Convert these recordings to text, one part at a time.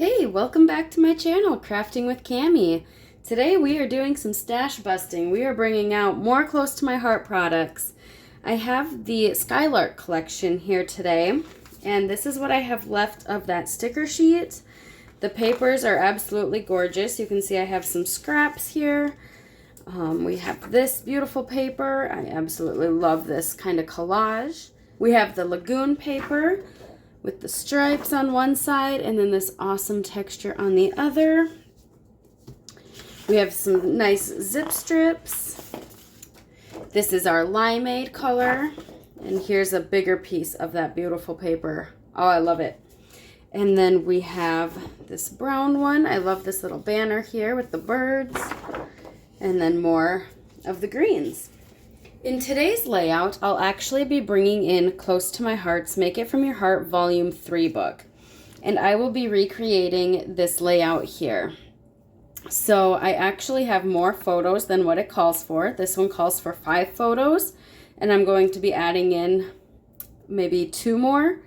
Hey, welcome back to my channel, Crafting with Cami. Today we are doing some stash busting. We are bringing out more close to my heart products. I have the Skylark collection here today, and this is what I have left of that sticker sheet. The papers are absolutely gorgeous. You can see I have some scraps here. We have this beautiful paper. I absolutely love this kind of collage. We have the Lagoon paper with the stripes on one side and then this awesome texture on the other. We have some nice zip strips. This is our limeade color, and here's a bigger piece of that beautiful paper. Oh, I love it. And then we have this brown one. I love this little banner here with the birds, and then more of the greens. In today's layout, I'll actually be bringing in Close to My Heart's Make It From Your Heart Volume 3 book. And I will be recreating this layout here. So I actually have more photos than what it calls for. This one calls for 5 photos, and I'm going to be adding in maybe 2 more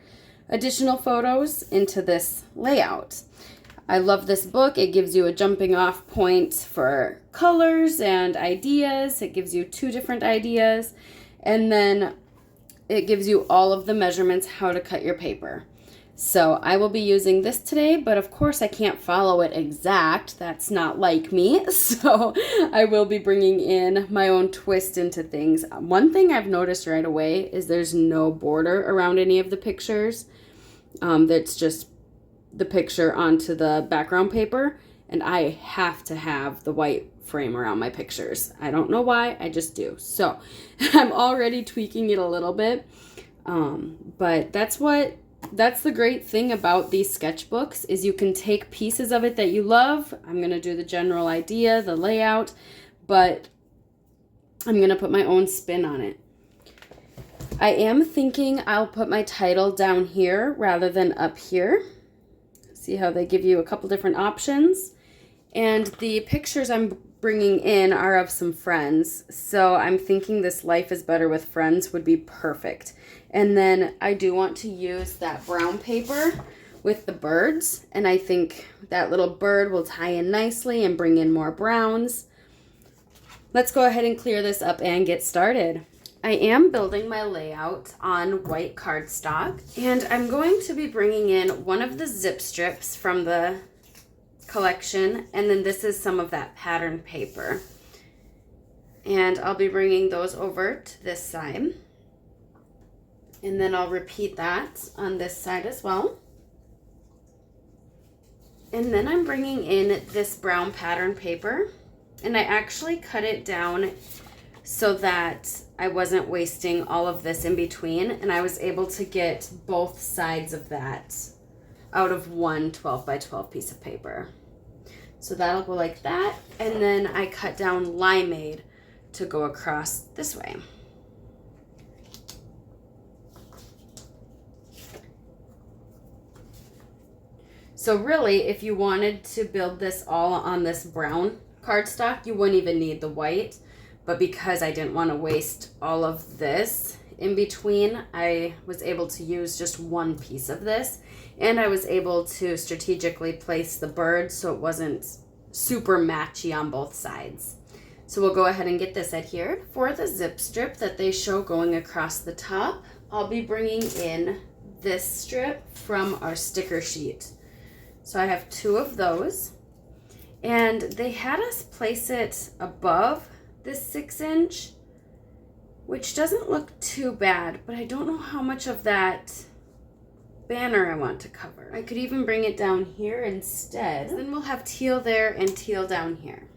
additional photos into this layout. I love this book. It gives you a jumping off point for colors and ideas. It gives you 2 different ideas, and then it gives you all of the measurements how to cut your paper. So I will be using this today, but of course I can't follow it exact. That's not like me. So I will be bringing in my own twist into things. One thing I've noticed right away is there's no border around any of the pictures. That's just the picture onto the background paper, and I have to have the white frame around my pictures. I don't know why, I just do. So I'm already tweaking it a little bit, but that's the great thing about these sketchbooks is you can take pieces of it that you love. I'm gonna do the general idea, the layout, but I'm gonna put my own spin on it. I am thinking I'll put my title down here rather than up here. See how they give you a couple different options. And the pictures I'm bringing in are of some friends. So I'm thinking this Life is Better with Friends would be perfect. And then I do want to use that brown paper with the birds. And I think that little bird will tie in nicely and bring in more browns. Let's go ahead and clear this up and get started. I am building my layout on white cardstock, and I'm going to be bringing in one of the zip strips from the collection, and then this is some of that pattern paper. And I'll be bringing those over to this side, and then I'll repeat that on this side as well. And then I'm bringing in this brown pattern paper, and I actually cut it down so that I wasn't wasting all of this in between, and I was able to get both sides of that out of one 12 by 12 piece of paper. So that'll go like that, and then I cut down limeade to go across this way. So really, if you wanted to build this all on this brown cardstock, you wouldn't even need the white. But because I didn't want to waste all of this in between, I was able to use just one piece of this. And I was able to strategically place the bird so it wasn't super matchy on both sides. So we'll go ahead and get this adhered. For the zip strip that they show going across the top, I'll be bringing in this strip from our sticker sheet. So I have 2 of those. And they had us place it above this 6-inch, which doesn't look too bad, but I don't know how much of that banner I want to cover. I could even bring it down here instead. Then we'll have teal there and teal down here.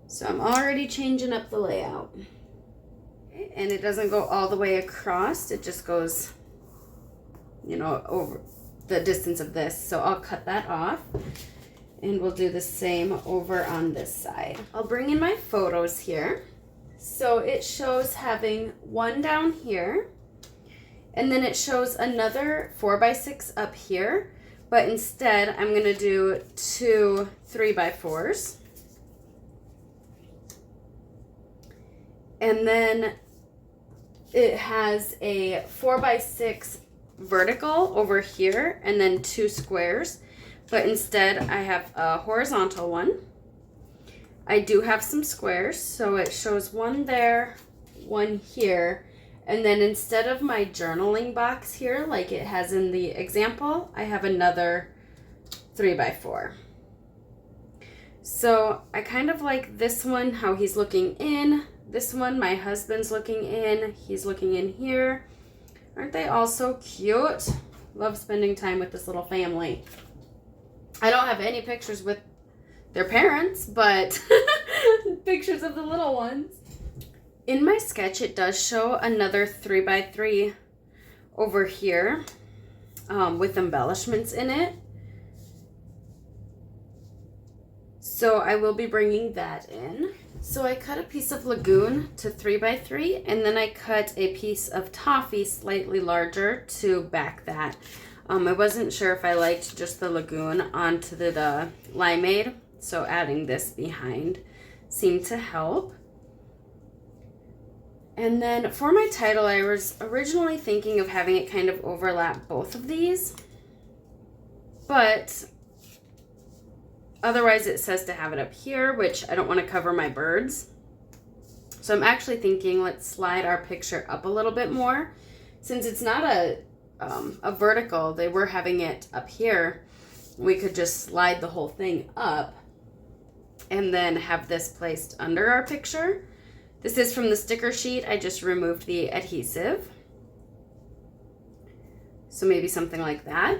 So I'm already changing up the layout. Okay, and it doesn't go all the way across, it just goes, you know, over the distance of this. So I'll cut that off. And we'll do the same over on this side. I'll bring in my photos here. So it shows having one down here, and then it shows another 4x6 up here, but instead I'm gonna do 2 3x4s. And then it has a 4x6 vertical over here, and then 2 squares. but instead I have a horizontal one. I do have some squares, so it shows one there, one here, and then instead of my journaling box here, like it has in the example, I have another 3x4. So I kind of like this one, how he's looking in. This one, my husband's looking in. He's looking in here. Aren't they all so cute? Love spending time with this little family. I don't have any pictures with their parents, but pictures of the little ones. In my sketch, it does show another 3x3 over here with embellishments in it. So I will be bringing that in. So I cut a piece of Lagoon to 3x3, and then I cut a piece of Toffee slightly larger to back that. I wasn't sure if I liked just the Lagoon onto the limeade, so adding this behind seemed to help. And then for my title, I was originally thinking of having it kind of overlap both of these, but otherwise it says to have it up here, which I don't want to cover my birds. So I'm actually thinking let's slide our picture up a little bit more. Since it's not a vertical, they were having it up here, we could just slide the whole thing up and then have this placed under our picture. This is from the sticker sheet. I just removed the adhesive. So maybe something like that.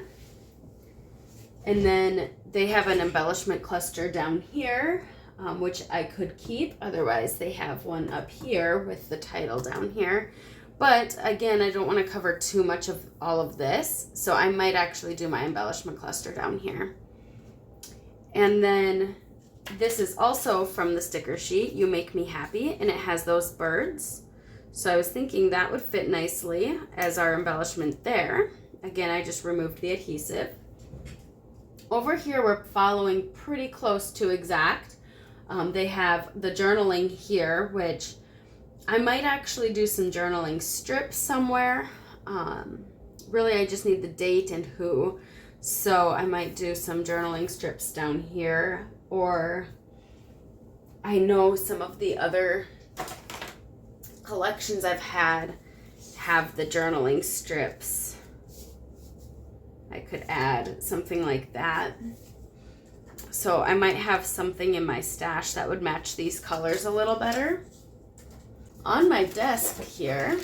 And then they have an embellishment cluster down here, which I could keep. Otherwise, they have one up here with the title down here. But again, I don't want to cover too much of all of this, so I might actually do my embellishment cluster down here. And then this is also from the sticker sheet, You Make Me Happy, and it has those birds. So I was thinking that would fit nicely as our embellishment there. Again, I just removed the adhesive. Over here, we're following pretty close to exact. They have the journaling here, which I might actually do some journaling strips somewhere. Really, I just need the date and who. So I might do some journaling strips down here, or I know some of the other collections I've had have the journaling strips. I could add something like that. So I might have something in my stash that would match these colors a little better. On my desk here,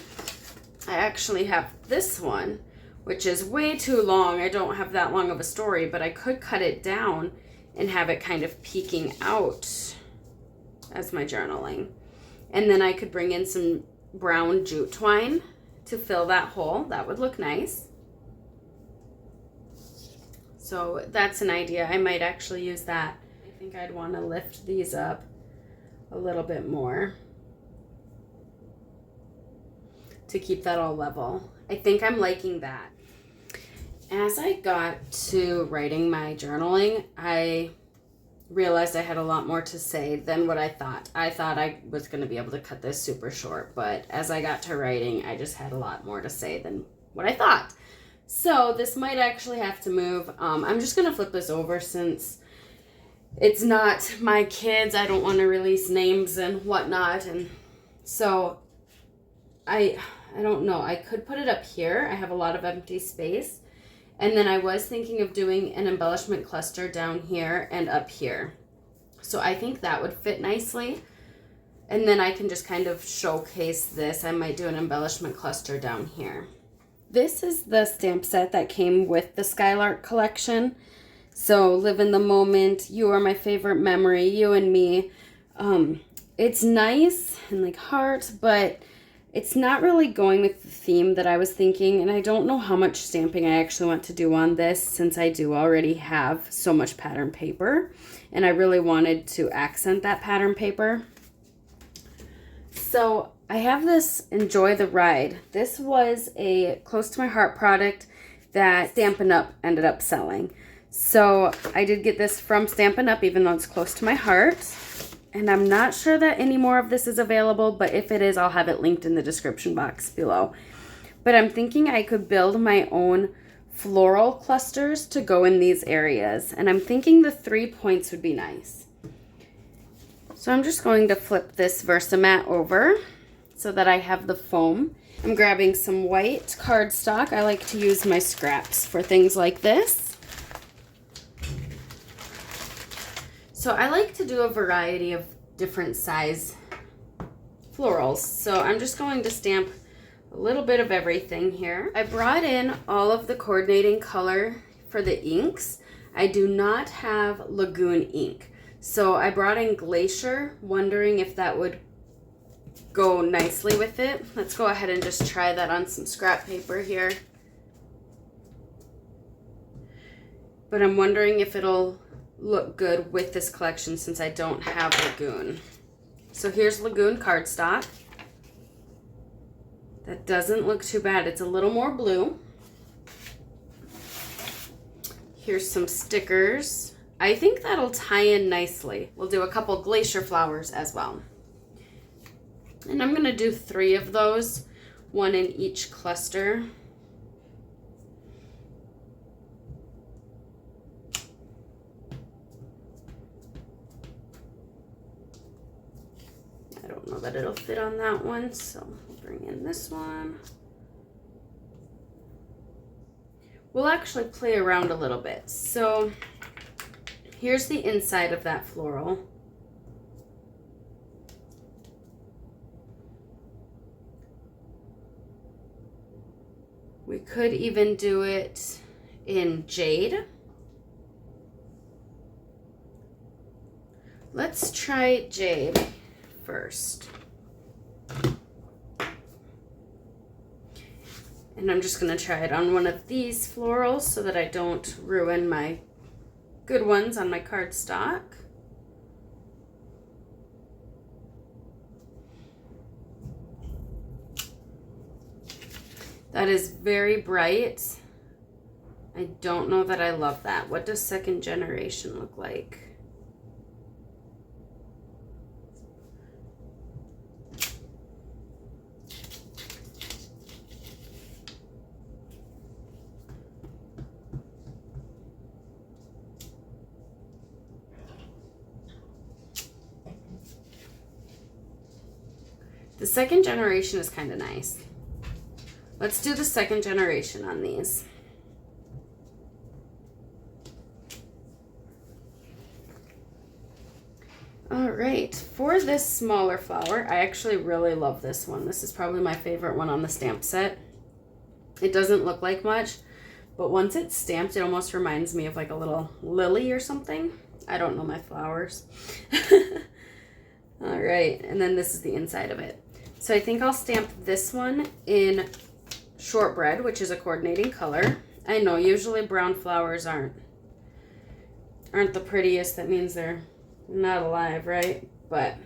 I actually have this one, which is way too long. I don't have that long of a story, but I could cut it down and have it kind of peeking out as my journaling. And then I could bring in some brown jute twine to fill that hole. That would look nice. So that's an idea. I might actually use that. I think I'd want to lift these up a little bit more to keep that all level. I think I'm liking that. As I got to writing my journaling, I realized I had a lot more to say than what I thought. I thought I was going to be able to cut this super short, but as I got to writing, I just had a lot more to say than what I thought. So this might actually have to move. I'm just going to flip this over since it's not my kids. I don't want to release names and whatnot. And so I don't know. I could put it up here. I have a lot of empty space. And then I was thinking of doing an embellishment cluster down here and up here. So I think that would fit nicely. And then I can just kind of showcase this. I might do an embellishment cluster down here. This is the stamp set that came with the Skylark collection. So Live in the Moment, You Are My Favorite Memory, You and Me. It's nice and like heart, but it's not really going with the theme that I was thinking, and I don't know how much stamping I actually want to do on this since I do already have so much pattern paper, and I really wanted to accent that pattern paper. So I have this Enjoy the Ride. This was a close to my heart product that Stampin'Up ended up selling. So I did get this from Stampin'Up, even though it's close to my heart. And I'm not sure that any more of this is available, but if it is, I'll have it linked in the description box below. But I'm thinking I could build my own floral clusters to go in these areas. And I'm thinking the 3 points would be nice. So I'm just going to flip this Versamat over so that I have the foam. I'm grabbing some white cardstock. I like to use my scraps for things like this. So I like to do a variety of different size florals. So I'm just going to stamp a little bit of everything here. I brought in all of the coordinating color for the inks. I do not have Lagoon ink. So I brought in Glacier, wondering if that would go nicely with it. Let's go ahead and just try that on some scrap paper here. But I'm wondering if it'll look good with this collection since I don't have Lagoon. So here's Lagoon cardstock. That doesn't look too bad. It's a little more blue. Here's some stickers. I think that'll tie in nicely. We'll do a couple glacier flowers as well. And I'm gonna do 3 of those, 1 in each cluster. I don't know that it'll fit on that one, so we'll bring in this one. We'll actually play around a little bit. So here's the inside of that floral. We could even do it in jade. Let's try jade first. And I'm just going to try it on one of these florals so that I don't ruin my good ones on my cardstock. That is very bright. I don't know that I love that. What does second generation look like? The second generation is kind of nice. Let's do the second generation on these. All right, for this smaller flower, I actually really love this one. This is probably my favorite one on the stamp set. It doesn't look like much, but once it's stamped, it almost reminds me of like a little lily or something. I don't know my flowers. All right, and then this is the inside of it. So I think I'll stamp this one in Shortbread, which is a coordinating color. I know usually brown flowers aren't the prettiest. That means they're not alive, right? But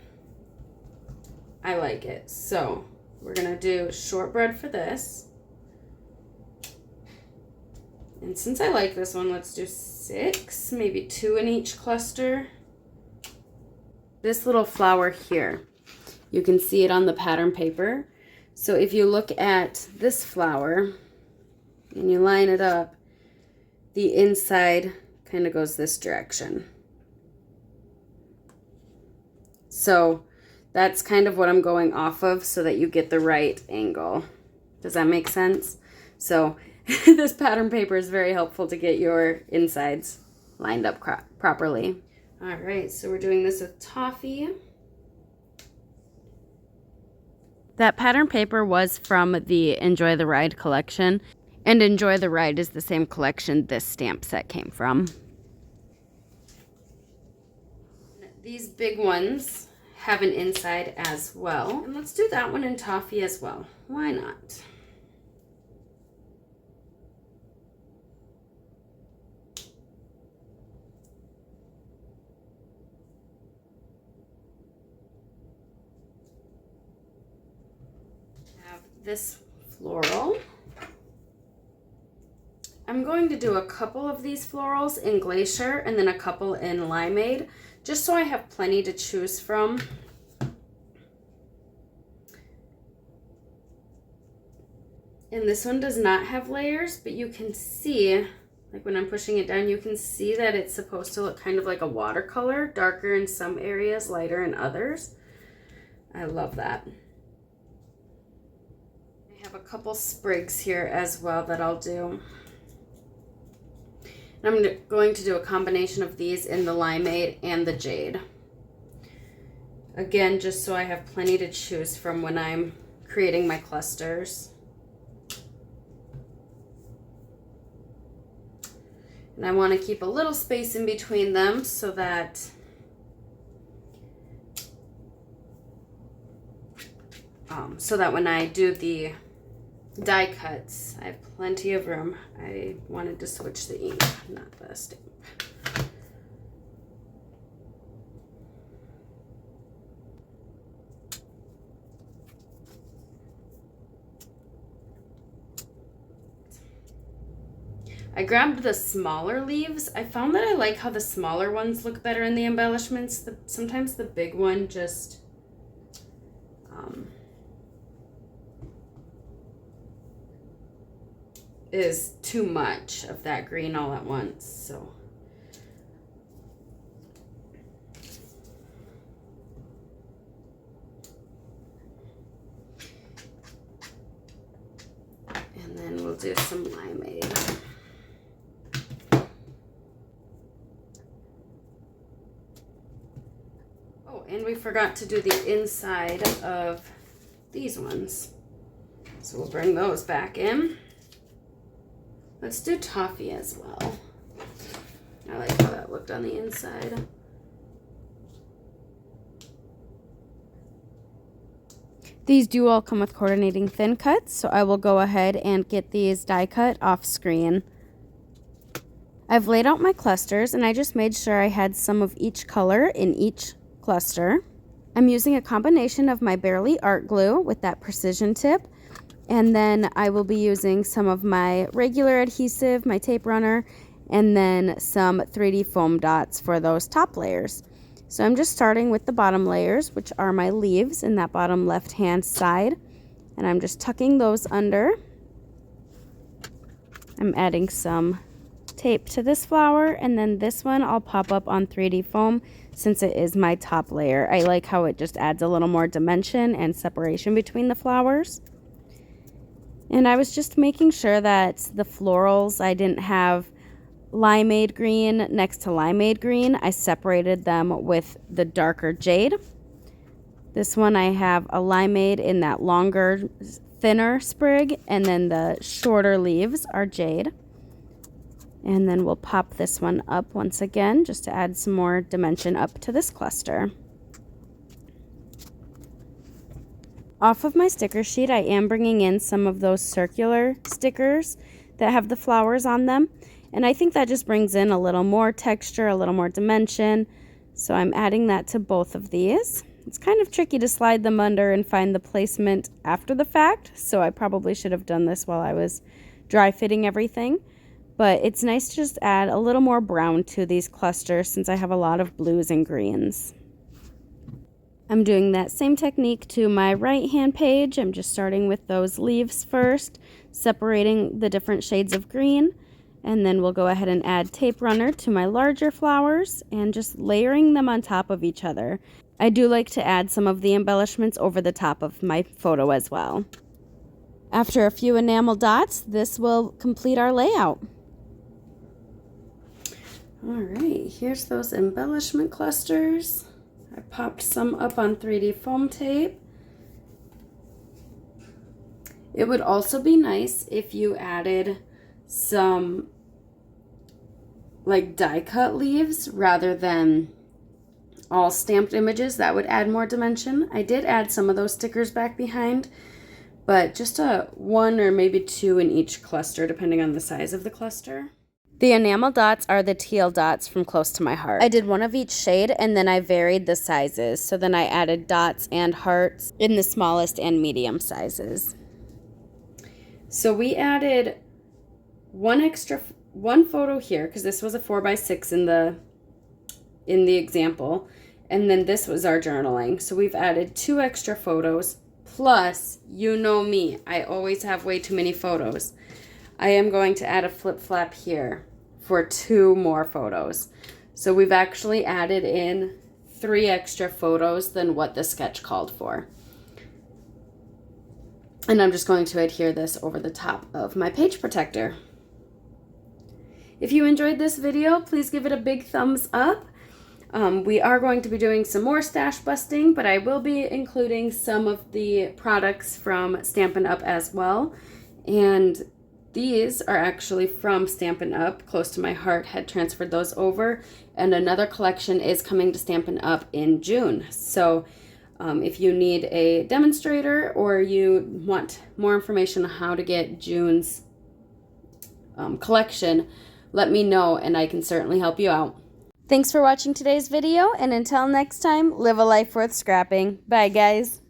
I like it. So we're gonna do Shortbread for this. And since I like this one, let's do 6, maybe 2 in each cluster. This little flower here, you can see it on the pattern paper. So if you look at this flower and you line it up, the inside kind of goes this direction. So that's kind of what I'm going off of so that you get the right angle. Does that make sense? So this pattern paper is very helpful to get your insides lined up properly. All right, so we're doing this with Toffee. That pattern paper was from the Enjoy the Ride collection, and Enjoy the Ride is the same collection this stamp set came from. These big ones have an inside as well, and let's do that one in Toffee as well. Why not? This floral. I'm going to do a couple of these florals in Glacier and then a couple in Limeade, just so I have plenty to choose from. And this one does not have layers, but you can see, like when I'm pushing it down, you can see that it's supposed to look kind of like a watercolor, darker in some areas, lighter in others. I love that. I have a couple sprigs here as well that I'll do. And I'm going to do a combination of these in the limeade and the jade. Again, just so I have plenty to choose from when I'm creating my clusters. And I want to keep a little space in between them so that when I do the die cuts, I have plenty of room. I wanted to switch the ink, not the stamp. I grabbed the smaller leaves. I found that I like how the smaller ones look better in the embellishments. Sometimes the big one just is too much of that green all at once. So and then we'll do some limeade. Oh, and we forgot to do the inside of these ones. So we'll bring those back in. Let's do toffee as well. I like how that looked on the inside. These do all come with coordinating thin cuts, so I will go ahead and get these die cut off screen. I've laid out my clusters and I just made sure I had some of each color in each cluster. I'm using a combination of my Barely art glue with that precision tip, and then I will be using some of my regular adhesive, my tape runner, and then some 3D foam dots for those top layers. So I'm just starting with the bottom layers, which are my leaves in that bottom left hand side, and I'm just tucking those under. I'm adding some tape to this flower, and then this one I'll pop up on 3D foam since it is my top layer. I like how it just adds a little more dimension and separation between the flowers. And I was just making sure that the florals, I didn't have limeade green next to limeade green. I separated them with the darker jade. This one I have a limeade in that longer, thinner sprig, and then the shorter leaves are jade. And then we'll pop this one up once again just to add some more dimension up to this cluster. Off of my sticker sheet, I am bringing in some of those circular stickers that have the flowers on them. And I think that just brings in a little more texture, a little more dimension. So I'm adding that to both of these. It's kind of tricky to slide them under and find the placement after the fact. So I probably should have done this while I was dry fitting everything. But it's nice to just add a little more brown to these clusters since I have a lot of blues and greens. I'm doing that same technique to my right hand page. I'm just starting with those leaves first, separating the different shades of green, and then we'll go ahead and add tape runner to my larger flowers and just layering them on top of each other. I do like to add some of the embellishments over the top of my photo as well. After a few enamel dots, this will complete our layout. All right, here's those embellishment clusters. I popped some up on 3D foam tape. It would also be nice if you added some like die cut leaves rather than all stamped images. That would add more dimension. I did add some of those stickers back behind, but just a 1 or maybe 2 in each cluster depending on the size of the cluster. The enamel dots are the teal dots from Close to My Heart. I did one of each shade and then I varied the sizes. So then I added dots and hearts in the smallest and medium sizes. So we added one photo here because this was a 4x6 in the example, and then this was our journaling. So we've added 2 extra photos Plus, you know me, I always have way too many photos. I am going to add a flip flap here for 2 more photos. So we've actually added in 3 extra photos than what the sketch called for. And I'm just going to adhere this over the top of my page protector. If you enjoyed this video, please give it a big thumbs up. We are going to be doing some more stash busting, but I will be including some of the products from Stampin' Up as well. And these are actually from Stampin' Up. Close to my heart had transferred those over. And another collection is coming to Stampin' Up in June. So if you need a demonstrator or you want more information on how to get June's collection, let me know and I can certainly help you out. Thanks for watching today's video, and until next time, live a life worth scrapping. Bye, guys.